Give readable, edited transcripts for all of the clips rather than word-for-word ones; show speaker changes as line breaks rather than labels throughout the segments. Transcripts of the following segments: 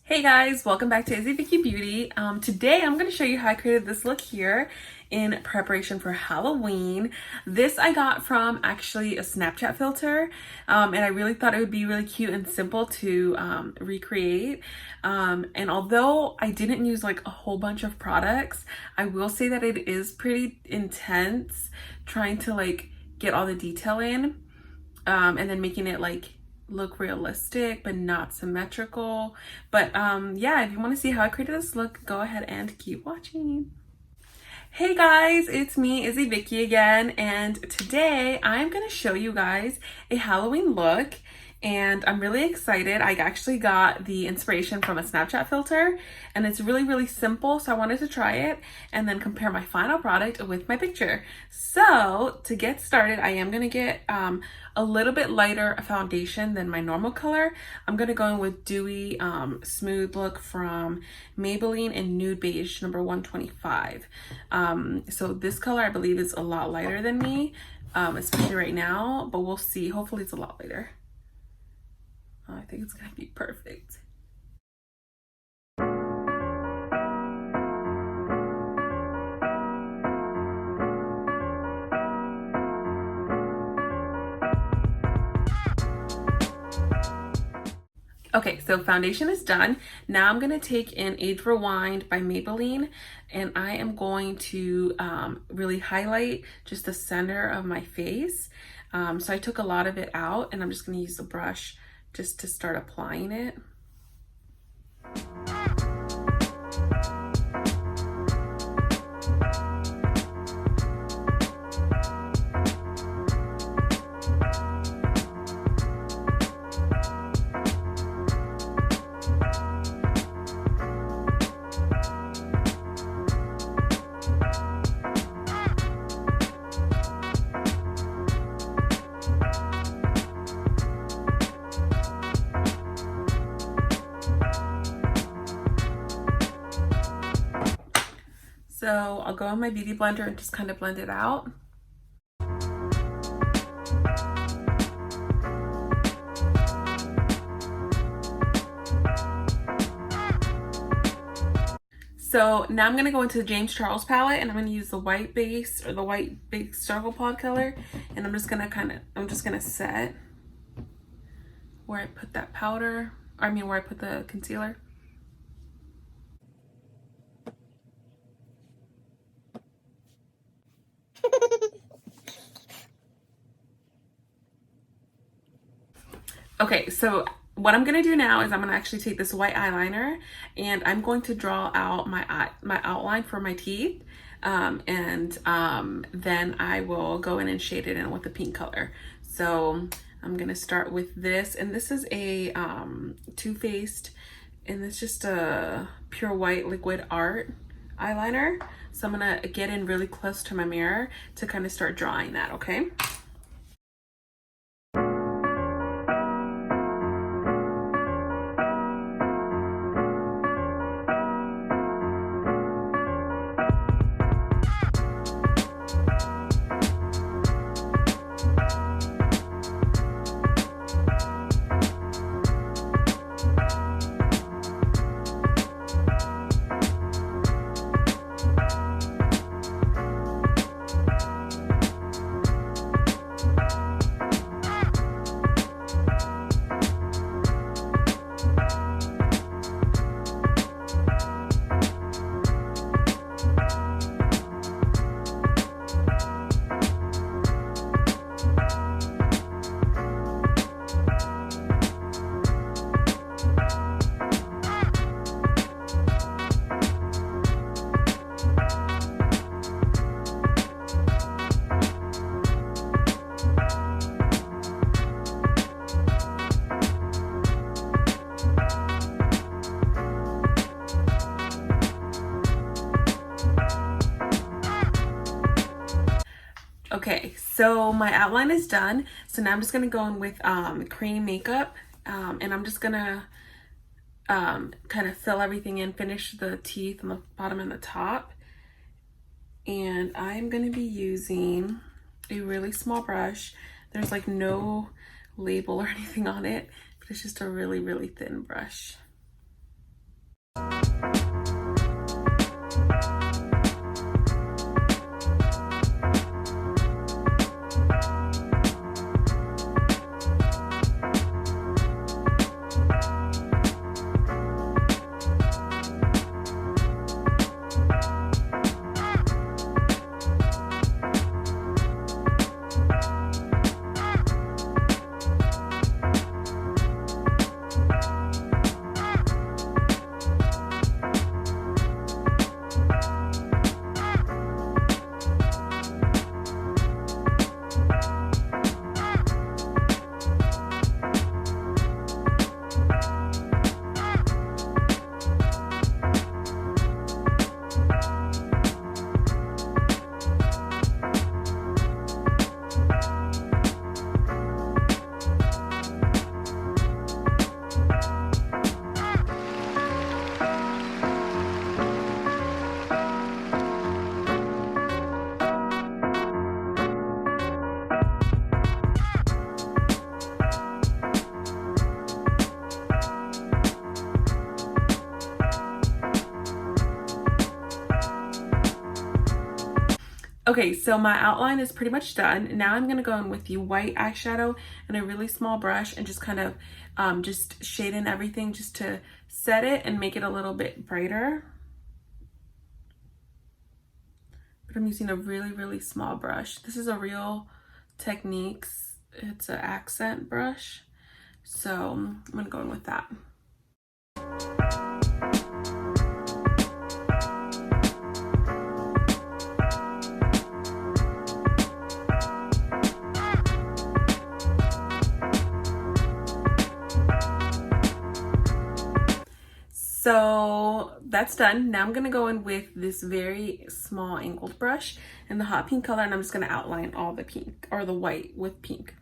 Hey guys, welcome back to Izzy Vicky Beauty. Today I'm going to show you how I created this look here in preparation for Halloween. This I got from actually a Snapchat filter, and I really thought it would be really cute and simple to recreate. And although I didn't use like a whole bunch of products, I will say that it is pretty intense trying to like get all the detail in, and then making it like look realistic but not symmetrical. But yeah, if you want to see how I created this look, go ahead and keep watching. Hey guys, it's me, Izzy Vicky again, and today I'm gonna show you guys a Halloween look, and I'm really excited. I actually got the inspiration from a Snapchat filter, and it's really simple, so I wanted to try it and then compare my final product with my picture. So to get started, I am gonna get a little bit lighter foundation than my normal color. I'm gonna go in with Dewy Smooth Look from Maybelline in Nude Beige number 125. So this color I believe is a lot lighter than me, especially right now, but we'll see. Hopefully it's a lot lighter. I think it's gonna be perfect. Okay, so foundation is done. Now I'm gonna take in Age Rewind by Maybelline, and I am going to really highlight just the center of my face. So I took a lot of it out, and I'm just gonna use the brush just to start applying it. So I'll go on my beauty blender and just kind of blend it out. So now I'm gonna go into the James Charles palette, and I'm gonna use the white base, or the white big circle pod color, and I'm just gonna set where I put that powder, or I mean where I put the concealer. Okay, so what I'm gonna do now is I'm gonna actually take this white eyeliner, and I'm going to draw out my outline for my teeth, and then I will go in and shade it in with the pink color. So I'm gonna start with this, and this is a Too Faced, and it's just a pure white liquid art eyeliner. So I'm gonna get in really close to my mirror to kind of start drawing that, okay? Okay, so my outline is done. So now I'm just gonna go in with cream makeup, and I'm just gonna kind of fill everything in, finish the teeth on the bottom and the top. And I'm gonna be using a really small brush. There's like no label or anything on it, but it's just a really thin brush. Okay, so my outline is pretty much done. Now I'm gonna go in with the white eyeshadow and a really small brush and just kind of just shade in everything just to set it and make it a little bit brighter. But I'm using a really, really small brush. This is a Real Techniques, it's an accent brush. So I'm gonna go in with that. So that's done. Now I'm gonna go in with this very small angled brush in the hot pink color, and I'm just gonna outline all the pink, or the white with pink.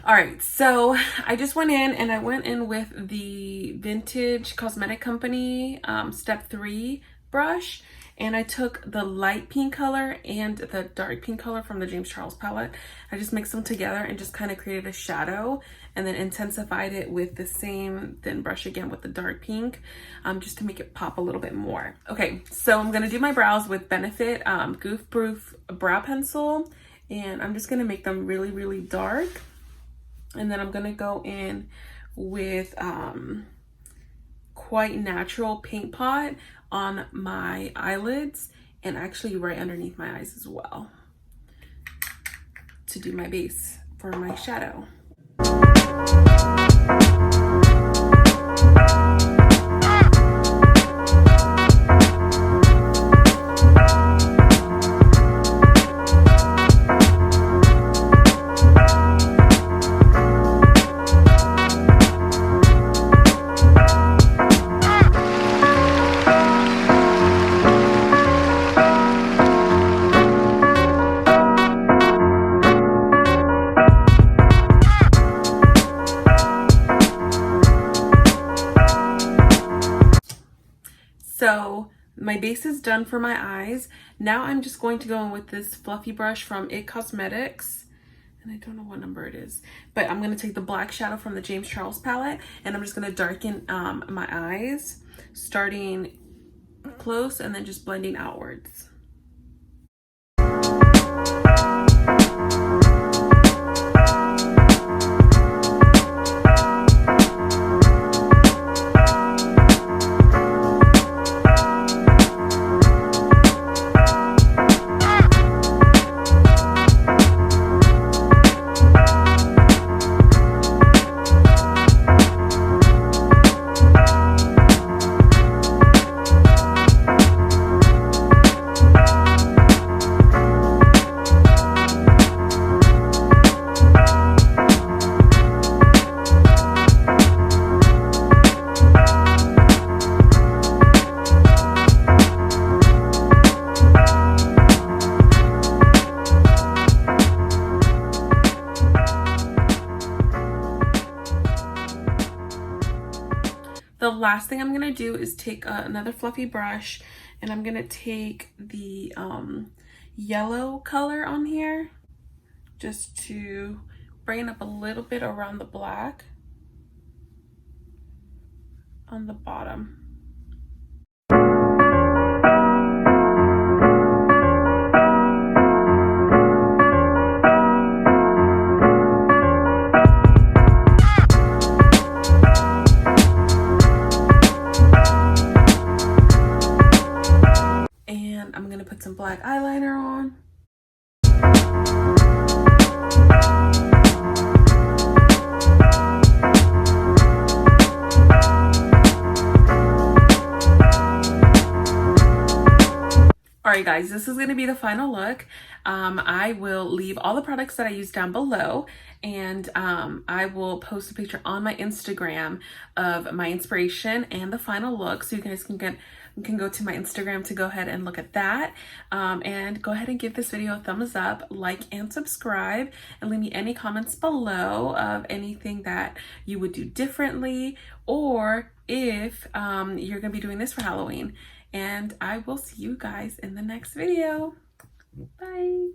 All right, so I just went in with the Vintage Cosmetic Company Step 3 brush, and I took the light pink color and the dark pink color from the James Charles palette. I just mixed them together and just kind of created a shadow, and then intensified it with the same thin brush again with the dark pink, just to make it pop a little bit more. Okay, so I'm gonna do my brows with Benefit Goof Proof Brow Pencil, and I'm just gonna make them really, really dark. And then I'm gonna go in with quite natural paint pot on my eyelids and actually right underneath my eyes as well to do my base for my shadow. So my base is done for my eyes. Now I'm just going to go in with this fluffy brush from It Cosmetics. And I don't know what number it is, but I'm going to take the black shadow from the James Charles palette and I'm just going to darken my eyes, starting close and then just blending outwards. The last thing I'm gonna do is take another fluffy brush and I'm gonna take the yellow color on here just to bring it up a little bit around the black on the bottom. I'm gonna put some black eyeliner on. Alright guys, this is going to be the final look. I will leave all the products that I use down below, and I will post a picture on my Instagram of my inspiration and the final look, so you guys can go to my Instagram to go ahead and look at that. And go ahead and give this video a thumbs up, like and subscribe, and leave me any comments below of anything that you would do differently, or if you're going to be doing this for Halloween. And I will see you guys in the next video. Bye.